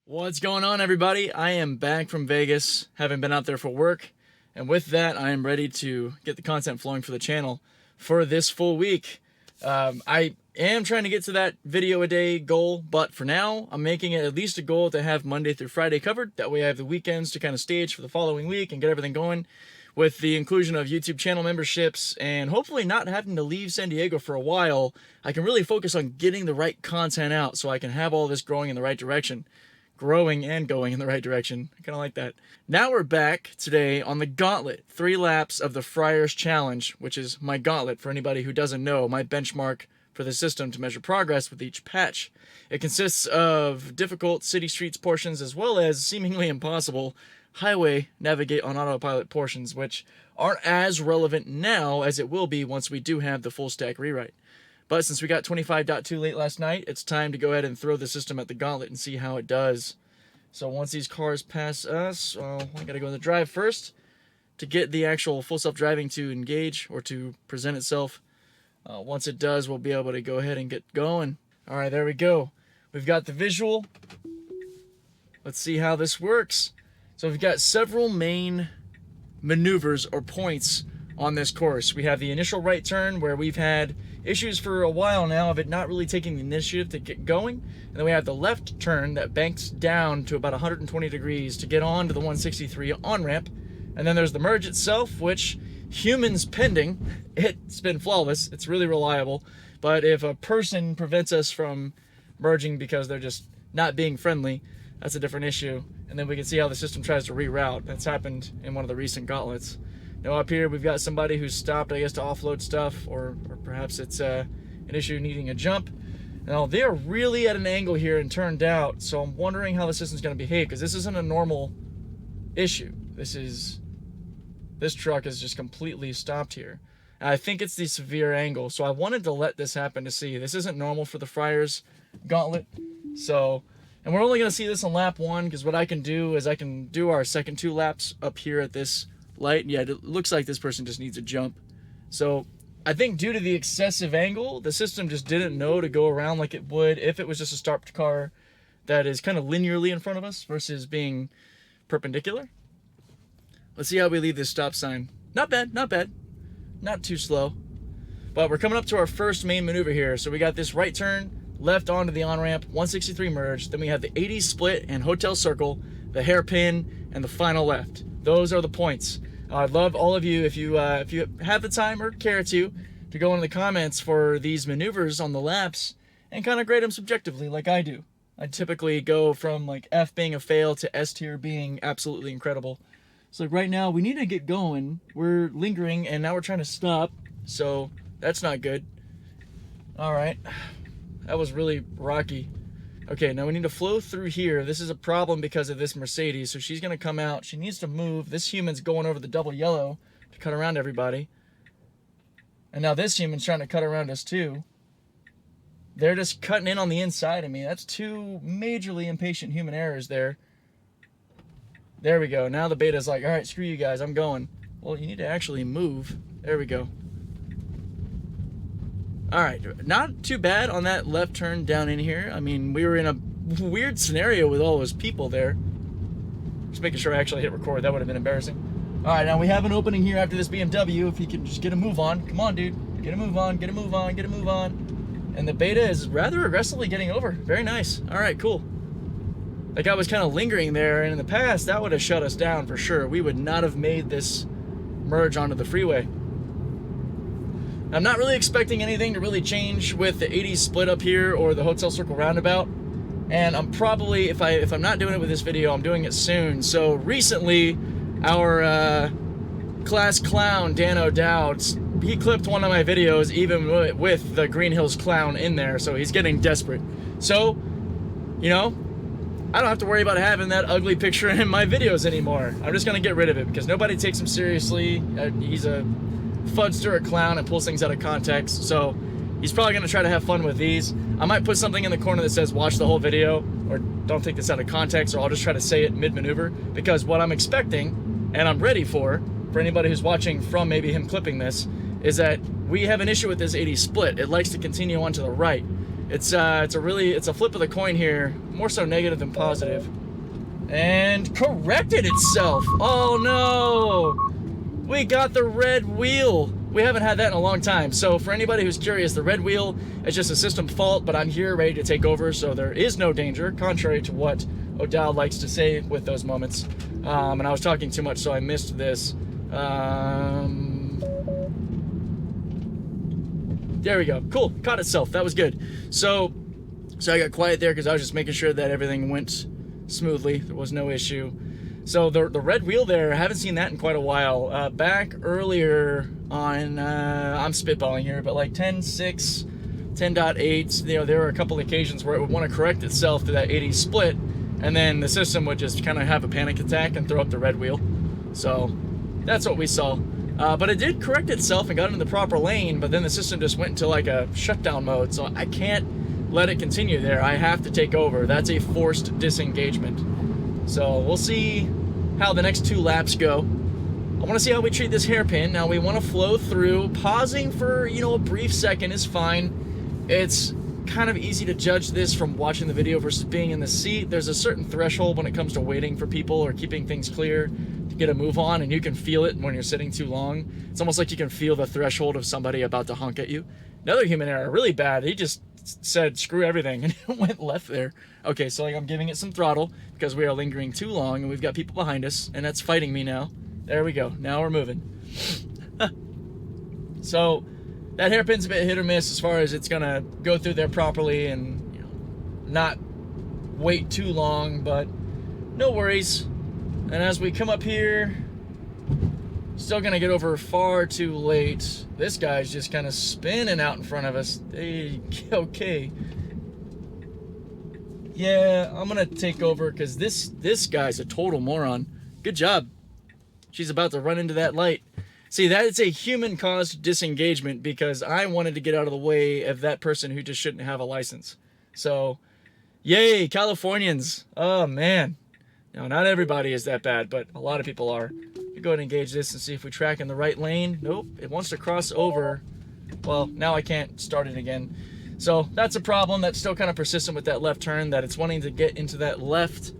What's going on, everybody? I am back from Vegas, having been out there for work, and with that I am ready to get the content flowing for the channel for this full week. I am trying to get to that video a day goal, but for now I'm making it at least a goal to have Monday through Friday covered. That way I have the weekends to kind of stage for the following week and get everything going, with the inclusion of YouTube channel memberships and hopefully not having to leave San Diego for a while. I can really focus on getting the right content out so I can have all this growing in the right direction. Growing and going in the right direction. I kind of like that. Now we're back today on the Gauntlet. 3 laps of the Friars Challenge, which is my gauntlet, for anybody who doesn't know, my benchmark for the system to measure progress with each patch. It consists of difficult city streets portions as well as seemingly impossible highway navigate on autopilot portions, which aren't as relevant now as it will be once we do have the full stack rewrite. But since we got 25.2 late last night, it's time to go ahead and throw the system at the Gauntlet and see how it does. So once these cars pass us, well, I gotta go in the drive first to get the actual full self-driving to engage or to present itself. Once it does, we'll be able to go ahead and get going. All right, there we go. We've got the visual. Let's see how this works. So we've got several main maneuvers or points on this course. We have the initial right turn, where we've had issues for a while now of it not really taking the initiative to get going. And then we have the left turn that banks down to about 120 degrees to get on to the 163 on-ramp. And then there's the merge itself, which, humans pending, it's been flawless. It's really reliable. But if a person prevents us from merging because they're just not being friendly, that's a different issue. And then we can see how the system tries to reroute. That's happened in one of the recent gauntlets. Now up here we've got somebody who's stopped, I guess, to offload stuff, or perhaps it's an issue needing a jump. Now they are really at an angle here and turned out, so I'm wondering how the system's going to behave, because this isn't a normal issue. This truck is just completely stopped here. And I think it's the severe angle, so I wanted to let this happen to see. This isn't normal for the Friars Gauntlet, so... And we're only going to see this on lap 1, because what I can do is I can do our second 2 laps up here at this light. Yeah, it looks like this person just needs a jump. So I think due to the excessive angle, the system just didn't know to go around like it would if it was just a stopped car that is kind of linearly in front of us versus being perpendicular. Let's see how we leave this stop sign. Not bad, not bad. Not too slow. But we're coming up to our first main maneuver here. So we got this right turn, left onto the on-ramp, 163 merge. Then we have the 80 split and hotel circle, the hairpin, and the final left. Those are the points. I'd love all of you, if you have the time or care to go into the comments for these maneuvers on the laps and kind of grade them subjectively like I do. I typically go from like F being a fail to S tier being absolutely incredible. So right now we need to get going. We're lingering and now we're trying to stop, so that's not good. All right, that was really rocky. Okay, now we need to flow through here. This is a problem because of this Mercedes, so she's gonna come out. She needs to move. This human's going over the double yellow to cut around everybody. And now this human's trying to cut around us too. They're just cutting in on the inside of me. That's 2 majorly impatient human errors there. There we go. Now the beta's like, all right, screw you guys, I'm going. Well, you need to actually move. There we go. All right, not too bad on that left turn down in here. I mean, we were in a weird scenario with all those people there. Just making sure I actually hit record. That would have been embarrassing. All right, now we have an opening here after this BMW. If you can just get a move on. Come on, dude. Get a move on, get a move on, get a move on. And the beta is rather aggressively getting over. Very nice. All right, cool. That guy was kind of lingering there, and in the past, that would have shut us down for sure. We would not have made this merge onto the freeway. I'm not really expecting anything to really change with the 80 split up here or the hotel circle roundabout. And I'm probably, if I'm not doing it with this video, I'm doing it soon. So recently, our class clown, Dan O'Dowd, he clipped one of my videos even with the Green Hills clown in there. So he's getting desperate. So, you know, I don't have to worry about having that ugly picture in my videos anymore. I'm just going to get rid of it because nobody takes him seriously. He's a fudster, a clown, and pulls things out of context, so he's probably going to try to have fun with these. I might put something in the corner that says watch the whole video, or don't take this out of context, or I'll just try to say it mid-maneuver, because what I'm expecting, and I'm ready for anybody who's watching from maybe him clipping this, is that we have an issue with this 80 split. It likes to continue on to the right. It's a flip of the coin here, more so negative than positive. And corrected itself. Oh no! We got the red wheel. We haven't had that in a long time. So for anybody who's curious, the red wheel is just a system fault, but I'm here ready to take over, so there is no danger, contrary to what O'Dowd likes to say with those moments. And I was talking too much, so I missed this. There we go. Cool. Caught itself. That was good. So I got quiet there because I was just making sure that everything went smoothly. There was no issue. So the red wheel there, I haven't seen that in quite a while. Back earlier on, I'm spitballing here, but like 10.6, 10.8, you know, there were a couple occasions where it would want to correct itself to that 80 split, and then the system would just kind of have a panic attack and throw up the red wheel. So that's what we saw. But it did correct itself and got into the proper lane, but then the system just went into like a shutdown mode, so I can't let it continue there. I have to take over. That's a forced disengagement. So we'll see how the next 2 laps go. I want to see how we treat this hairpin. Now we want to flow through. Pausing for, you know, a brief second is fine. It's kind of easy to judge this from watching the video versus being in the seat. There's a certain threshold when it comes to waiting for people or keeping things clear to get a move on, and you can feel it when you're sitting too long. It's almost like you can feel the threshold of somebody about to honk at you. Another human error, really bad. He just said screw everything and it went left there. Okay, so like I'm giving it some throttle because we are lingering too long and we've got people behind us and that's fighting me now. There we go. Now we're moving. So that hairpin's a bit hit or miss as far as it's gonna go through there properly and, you know, not wait too long, but no worries. And as we come up here, still gonna get over far too late. This guy's just kind of spinning out in front of us. Okay. Yeah, I'm gonna take over because this guy's a total moron. Good job. She's about to run into that light. See, that is a human-caused disengagement because I wanted to get out of the way of that person who just shouldn't have a license. So, yay, Californians. Oh, man. Now, not everybody is that bad, but a lot of people are. We go ahead and engage this and see if we track in the right lane. Nope, it wants to cross over. Well, now I can't start it again. So that's a problem that's still kind of persistent with that left turn, that it's wanting to get into that left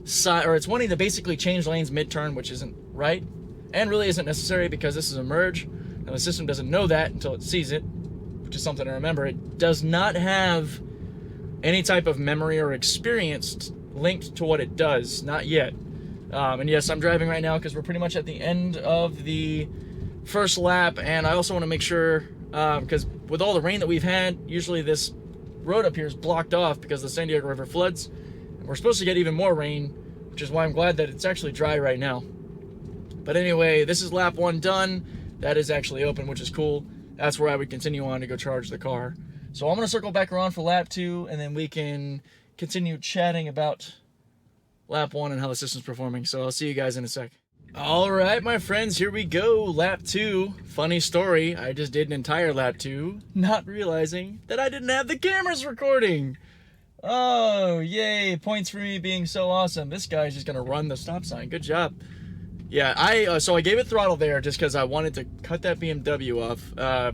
side, or it's wanting to basically change lanes mid-turn, which isn't right, and really isn't necessary because this is a merge. Now the system doesn't know that until it sees it, which is something to remember. It does not have any type of memory or experience linked to what it does, not yet. And yes, I'm driving right now because we're pretty much at the end of the first lap, and I also want to make sure, because with all the rain that we've had, usually this road up here is blocked off because the San Diego River floods. And we're supposed to get even more rain, which is why I'm glad that it's actually dry right now. But anyway, this is lap 1 done. That is actually open, which is cool. That's where I would continue on to go charge the car. So I'm going to circle back around for lap 2, and then we can continue chatting about lap 1 and how the system's performing. So I'll see you guys in a sec. All right, my friends, here we go. Lap 2. Funny story, I just did an entire lap 2, not realizing that I didn't have the cameras recording. Oh, yay, points for me being so awesome. This guy's just gonna run the stop sign. Good job. Yeah, so I gave it throttle there just because I wanted to cut that BMW off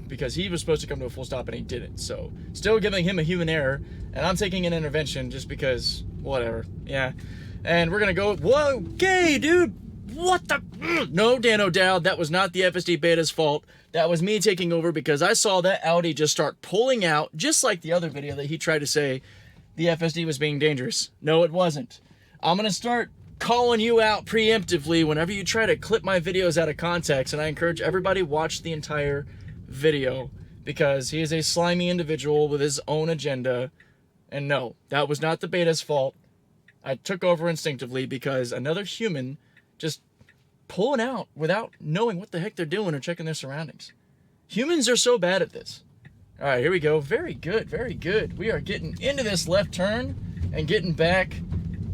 because he was supposed to come to a full stop and he didn't. So still giving him a human error, and I'm taking an intervention just because, whatever. Yeah, and we're gonna go, whoa, okay, dude. What the? No, Dan O'Dowd, that was not the FSD Beta's fault. That was me taking over because I saw that Audi just start pulling out, just like the other video that he tried to say the FSD was being dangerous. No, it wasn't. I'm going to start calling you out preemptively whenever you try to clip my videos out of context, and I encourage everybody watch the entire video because he is a slimy individual with his own agenda. And no, that was not the Beta's fault. I took over instinctively because another human just pulling out without knowing what the heck they're doing or checking their surroundings. Humans are so bad at this. All right, here we go. Very good, very good. We are getting into this left turn and getting back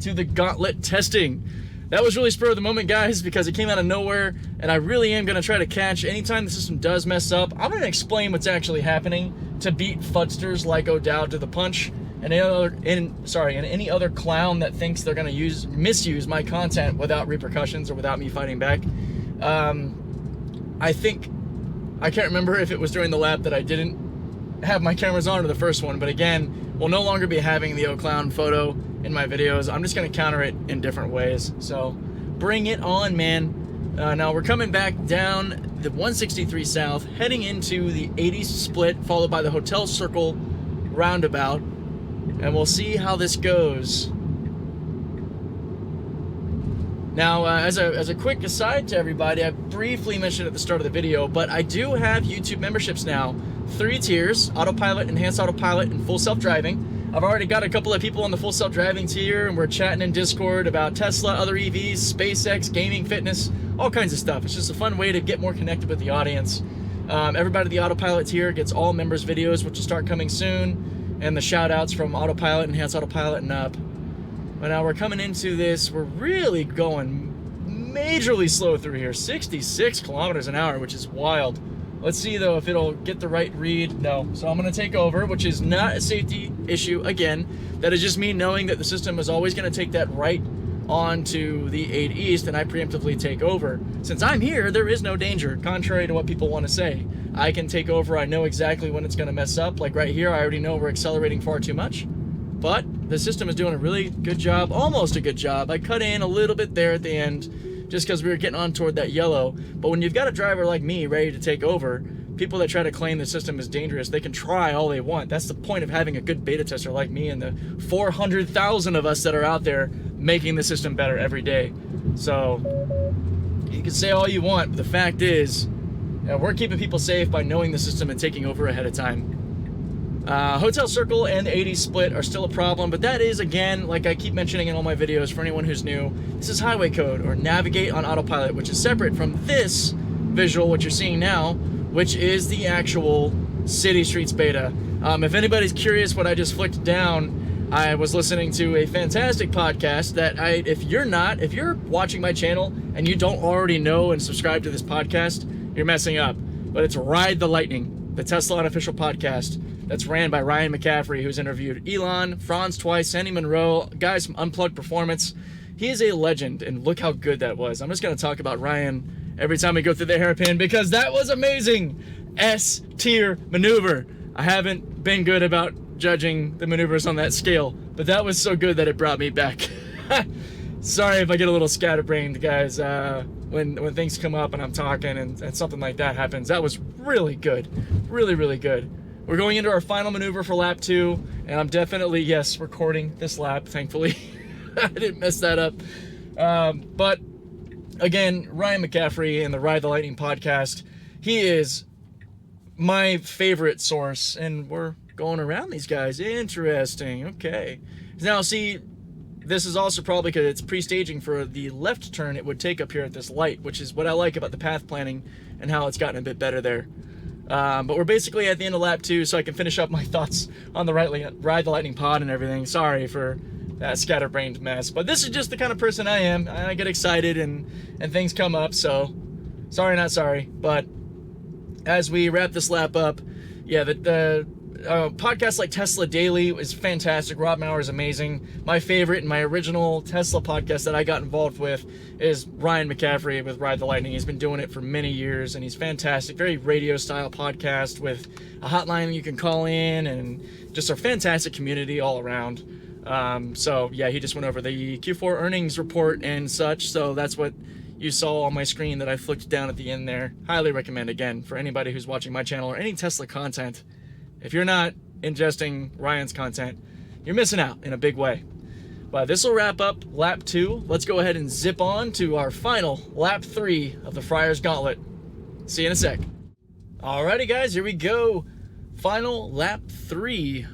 to the Gauntlet testing. That was really spur of the moment, guys, because it came out of nowhere, and I really am going to try to catch anytime the system does mess up. I'm going to explain what's actually happening to beat fudsters like O'Dowd to the punch. And any other clown that thinks they're going to misuse my content without repercussions or without me fighting back. I can't remember if it was during the lap that I didn't have my cameras on to the first one, but again, we'll no longer be having the Yoke clown photo in my videos. I'm just going to counter it in different ways. So bring it on, man. Now we're coming back down the 163 South, heading into the 80 split, followed by the Hotel Circle roundabout, and we'll see how this goes. Now, as a quick aside to everybody, I briefly mentioned at the start of the video, but I do have YouTube memberships now. 3 tiers: Autopilot, Enhanced Autopilot, and Full Self-Driving. I've already got a couple of people on the Full Self-Driving tier, and we're chatting in Discord about Tesla, other EVs, SpaceX, gaming, fitness, all kinds of stuff. It's just a fun way to get more connected with the audience. Everybody at the Autopilot tier gets all members' videos, which will start coming soon, and the shout-outs from Autopilot, Enhanced Autopilot, and up. But now we're coming into this, we're really going majorly slow through here, 66 kilometers an hour, which is wild. Let's see though if it'll get the right read. No, so I'm gonna take over, which is not a safety issue. Again, that is just me knowing that the system is always gonna take that right onto the 8 East, and I preemptively take over. Since I'm here, there is no danger, contrary to what people wanna say. I can take over, I know exactly when it's gonna mess up. Like right here, I already know we're accelerating far too much. But the system is doing a really good job, almost a good job. I cut in a little bit there at the end just because we were getting on toward that yellow. But when you've got a driver like me ready to take over, people that try to claim the system is dangerous, they can try all they want. That's the point of having a good beta tester like me and the 400,000 of us that are out there making the system better every day. So you can say all you want, but the fact is we're keeping people safe by knowing the system and taking over ahead of time. Hotel Circle and the 80 split are still a problem, but that is, again, like I keep mentioning in all my videos for anyone who's new, this is highway code, or navigate on autopilot, which is separate from this visual, what you're seeing now, which is the actual City Streets beta. If anybody's curious what I just flicked down, I was listening to a fantastic podcast that if you're watching my channel and you don't already know and subscribe to this podcast, you're messing up. But it's Ride the Lightning, the Tesla Unofficial podcast. That's ran by Ryan McCaffrey, who's interviewed Elon, Franz twice, Sandy Monroe, guys from Unplugged Performance. He is a legend, and look how good that was. I'm just going to talk about Ryan every time we go through the hairpin, because that was amazing. S-tier maneuver. I haven't been good about judging the maneuvers on that scale, but that was so good that it brought me back. Sorry if I get a little scatterbrained, guys, when things come up and I'm talking and something like that happens. That was really good. Really, really good. We're going into our final maneuver for lap 2, and I'm definitely, yes, recording this lap, thankfully. I didn't mess that up. But, again, Ryan McCaffrey and the Ride the Lightning podcast, he is my favorite source, and we're going around these guys. Interesting, okay. Now, see, this is also probably because it's pre-staging for the left turn it would take up here at this light, which is what I like about the path planning and how it's gotten a bit better there. But we're basically at the end of lap 2, so I can finish up my thoughts on the Ride the Lightning pod and everything. Sorry for that scatterbrained mess, but this is just the kind of person I am. I get excited and things come up, so sorry not sorry. But as we wrap this lap up, yeah, the podcasts like Tesla Daily is fantastic. Rob Maurer is amazing. My favorite and my original Tesla podcast that I got involved with is Ryan McCaffrey with Ride the Lightning. He's been doing it for many years, and he's fantastic. Very radio-style podcast with a hotline you can call in, and just a fantastic community all around. So, yeah, he just went over the Q4 earnings report and such, so that's what you saw on my screen that I flicked down at the end there. Highly recommend, again, for anybody who's watching my channel or any Tesla content. If you're not ingesting Ryan's content, you're missing out in a big way. But this will wrap up lap 2. Let's go ahead and zip on to our final lap 3 of the Friars Gauntlet. See you in a sec. Alrighty, guys, here we go. Final lap 3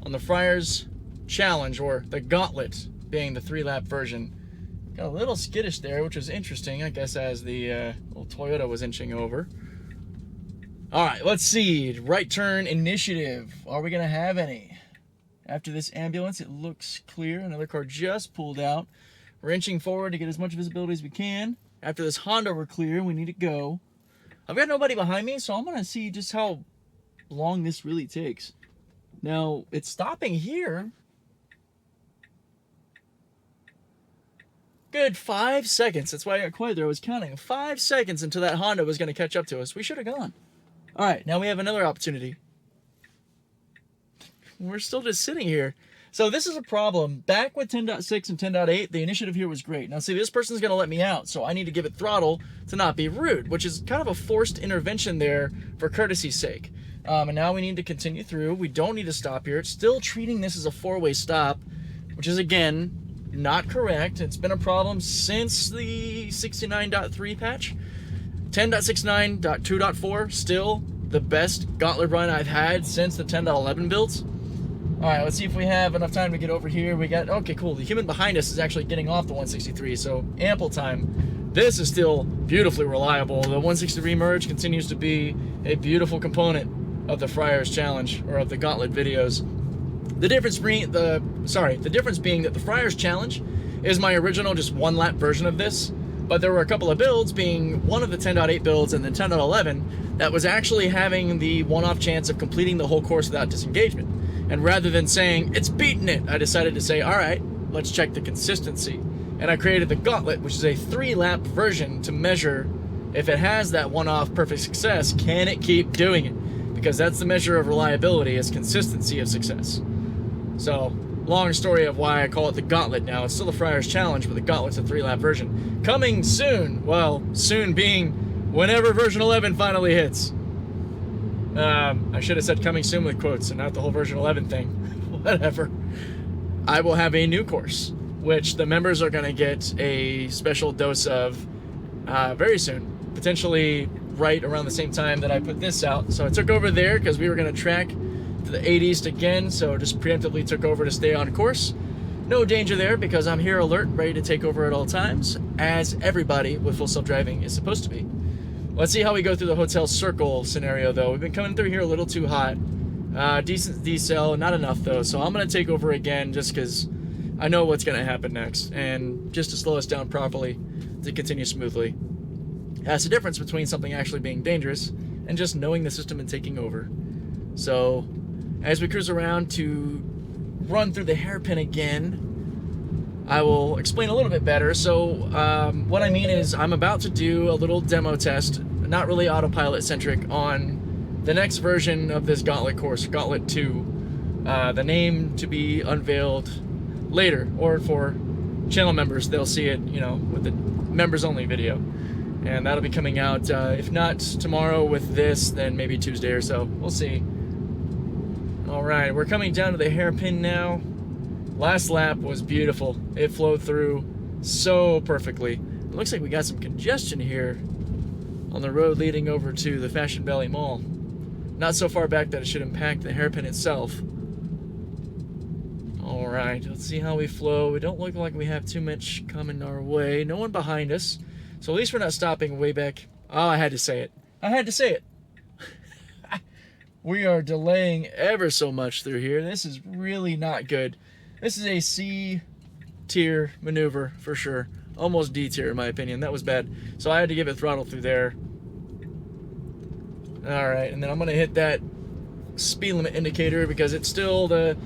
on the Friars Challenge, or the Gauntlet, being the 3-lap version. Got a little skittish there, which was interesting, I guess, as the little Toyota was inching over. Alright, let's see. Right turn initiative. Are we going to have any? After this ambulance, it looks clear. Another car just pulled out. We're inching forward to get as much visibility as we can. After this Honda, we're clear. We need to go. I've got nobody behind me, so I'm going to see just how long this really takes. Now, it's stopping here. Good 5 seconds. That's why I got quiet there. I was counting 5 seconds until that Honda was going to catch up to us. We should have gone. All right, now we have another opportunity. we're still just sitting here. So this is a problem. Back with 10.6 and 10.8, the initiative here was great. Now see, this person's going to let me out, so I need to give it throttle to not be rude, which is kind of a forced intervention there for courtesy's sake. And now we need to continue through. We don't need to stop here. It's still treating this as a four-way stop, which is, again, not correct. It's been a problem since the 69.3 patch. 10.69.2.4, still the best Gauntlet run I've had since the 10.11 builds. All right, let's see if we have enough time to get over here. We got, okay, cool. The human behind us is actually getting off the 163, so ample time. This is still beautifully reliable. The 163 merge continues to be a beautiful component of the Friars Challenge, or of the Gauntlet videos. The difference being that the Friars Challenge is my original just one lap version of this, but there were a couple of builds, being one of the 10.8 builds and then 10.11, that was actually having the one-off chance of completing the whole course without disengagement. And rather than saying, it's beating it, I decided to say, all right, let's check the consistency. And I created the Gauntlet, which is a 3-lap version to measure if it has that one-off perfect success, can it keep doing it? Because that's the measure of reliability, is consistency of success. So, long story of why I call it the Gauntlet now. It's still the Friars Challenge, but the Gauntlet's a 3-lap version. Coming soon, well, soon being whenever version 11 finally hits. I should have said coming soon with quotes and not the whole version 11 thing. Whatever. I will have a new course, which the members are going to get a special dose of very soon. Potentially right around the same time that I put this out. So I took over there because we were going to track to the 8 East again, so just preemptively took over to stay on course. No danger there because I'm here alert, ready to take over at all times, as everybody with full self-driving is supposed to be. Let's see how we go through the hotel circle scenario, though. We've been coming through here a little too hot. Decent decel, not enough, though. So I'm going to take over again just because I know what's going to happen next. And just to slow us down properly to continue smoothly. That's the difference between something actually being dangerous and just knowing the system and taking over. So as we cruise around to run through the hairpin again, I will explain a little bit better. So what I mean is I'm about to do a little demo test, not really autopilot centric, on the next version of this Gauntlet course, Gauntlet 2. The name to be unveiled later, or for channel members, they'll see it, you know, with the members only video. And that'll be coming out, if not tomorrow with this, then maybe Tuesday or so. We'll see. All right, we're coming down to the hairpin now. Last lap was beautiful. It flowed through so perfectly. It looks like we got some congestion here on the road leading over to the Fashion Valley Mall. Not so far back that it should impact the hairpin itself. All right, let's see how we flow. We don't look like we have too much coming our way. No one behind us. So at least we're not stopping way back. Oh, I had to say it. I had to say it. We are delaying ever so much through here. This is really not good. This is a C tier maneuver for sure. Almost D tier in my opinion. That was bad. So I had to give it throttle through there. Alright, and then I'm going to hit that speed limit indicator because it's still the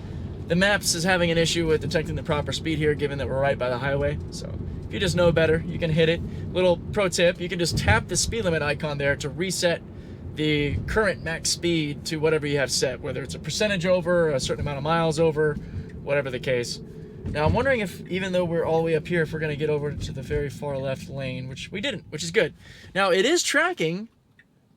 maps is having an issue with detecting the proper speed here, given that we're right by the highway. So if you just know better, you can hit it. Little pro tip, you can just tap the speed limit icon there to reset the current max speed to whatever you have set, whether it's a percentage over, a certain amount of miles over, whatever the case. Now I'm wondering if, even though we're all the way up here, if we're going to get over to the very far left lane, which we didn't, which is good. Now it is tracking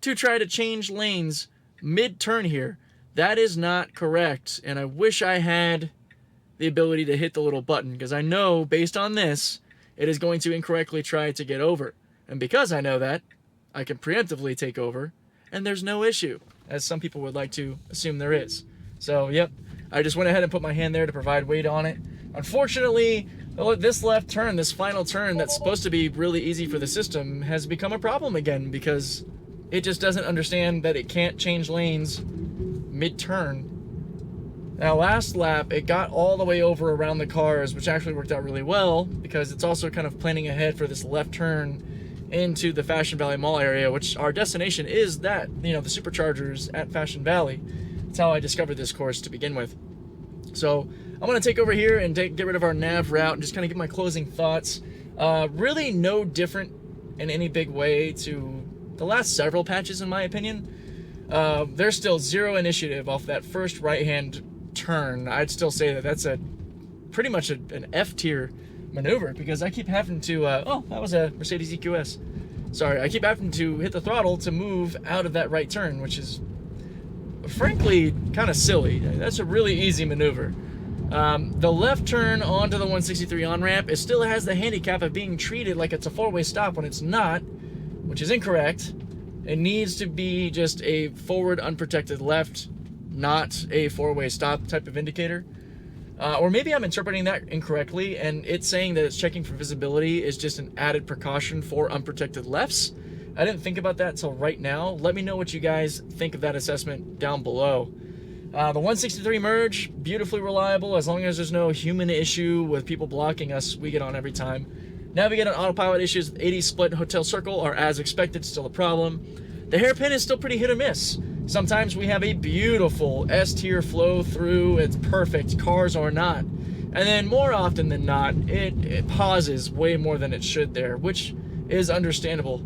to try to change lanes mid-turn here. That is not correct, and I wish I had the ability to hit the little button, because I know, based on this, it is going to incorrectly try to get over. And because I know that, I can preemptively take over, and there's no issue, as some people would like to assume there is. So, yep, I just went ahead and put my hand there to provide weight on it. Unfortunately, this left turn, this final turn that's supposed to be really easy for the system, has become a problem again because it just doesn't understand that it can't change lanes mid-turn. Now, last lap, it got all the way over around the cars, which actually worked out really well because it's also kind of planning ahead for this left turn into the Fashion Valley Mall area, which our destination is that, you know, the superchargers at Fashion Valley. That's how I discovered this course to begin with. So I'm going to take over here and get rid of our nav route and just kind of give my closing thoughts. Really no different in any big way to the last several patches, in my opinion. There's still zero initiative off that first right-hand turn, I'd still say that that's pretty much an F tier maneuver, because I keep having to, oh, that was a Mercedes EQS. Sorry, I keep having to hit the throttle to move out of that right turn, which is frankly kind of silly. That's a really easy maneuver. The left turn onto the 163 on-ramp, it still has the handicap of being treated like it's a four-way stop when it's not, which is incorrect. It needs to be just a forward unprotected left, not a four-way stop type of indicator. Or maybe I'm interpreting that incorrectly, and it's saying that it's checking for visibility is just an added precaution for unprotected lefts. I didn't think about that until right now. Let me know what you guys think of that assessment down below. The 163 merge, beautifully reliable. As long as there's no human issue with people blocking us, we get on every time. Navigate on autopilot issues with 80 split hotel circle are as expected, still a problem. The hairpin is still pretty hit or miss. Sometimes we have a beautiful S-tier flow through, it's perfect, cars are not. And then more often than not, it pauses way more than it should there, which is understandable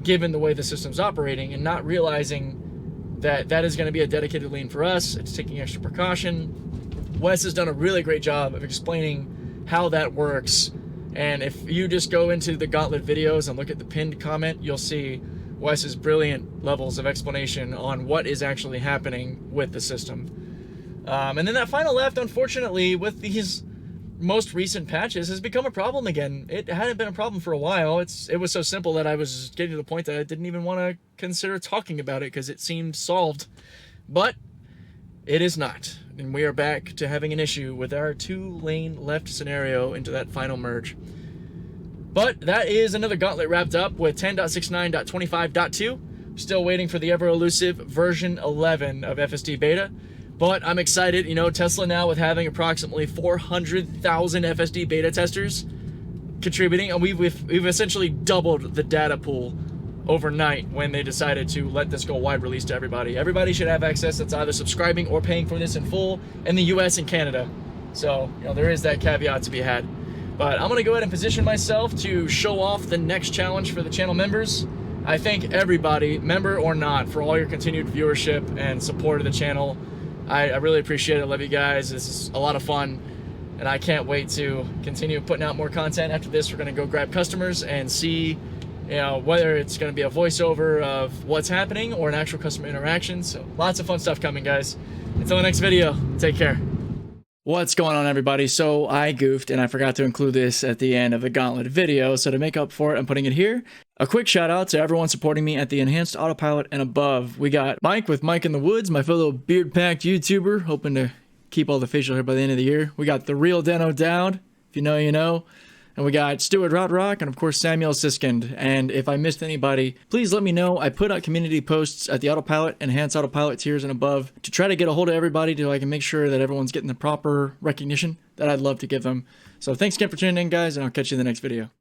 given the way the system's operating, and not realizing that that is going to be a dedicated lane for us. It's taking extra precaution. Wes has done a really great job of explaining how that works. And if you just go into the Gauntlet videos and look at the pinned comment, you'll see Wes's brilliant levels of explanation on what is actually happening with the system. And then that final left, unfortunately, with these most recent patches, has become a problem again. It hadn't been a problem for a while. It was so simple that I was getting to the point that I didn't even want to consider talking about it because it seemed solved. But it is not. And we are back to having an issue with our two-lane left scenario into that final merge. But that is another Gauntlet wrapped up with 10.69.25.2. Still waiting for the ever-elusive version 11 of FSD Beta. But I'm excited, you know, Tesla now with having approximately 400,000 FSD Beta testers contributing, and we've essentially doubled the data pool overnight when they decided to let this go wide release to everybody. Everybody should have access that's either subscribing or paying for this in full in the US and Canada. So, you know, there is that caveat to be had. But I'm going to go ahead and position myself to show off the next challenge for the channel members. I thank everybody, member or not, for all your continued viewership and support of the channel. I really appreciate it. I love you guys. This is a lot of fun, and I can't wait to continue putting out more content. After this, we're going to go grab customers and see, you know, whether it's going to be a voiceover of what's happening or an actual customer interaction. So lots of fun stuff coming, guys. Until the next video, take care. What's going on, everybody? So I goofed and I forgot to include this at the end of the Gauntlet video. So to make up for it, I'm putting it here. A quick shout out to everyone supporting me at the Enhanced Autopilot and above. We got Mike with Mike in the Woods, my fellow beard-packed YouTuber, hoping to keep all the facial hair by the end of the year. We got The Real Deno Dowd, if you know, you know. And we got Stuart Rotrock and, of course, Samuel Siskind. And if I missed anybody, please let me know. I put out community posts at the Autopilot, Enhanced Autopilot tiers and above to try to get a hold of everybody so I can make sure that everyone's getting the proper recognition that I'd love to give them. So thanks again for tuning in, guys, and I'll catch you in the next video.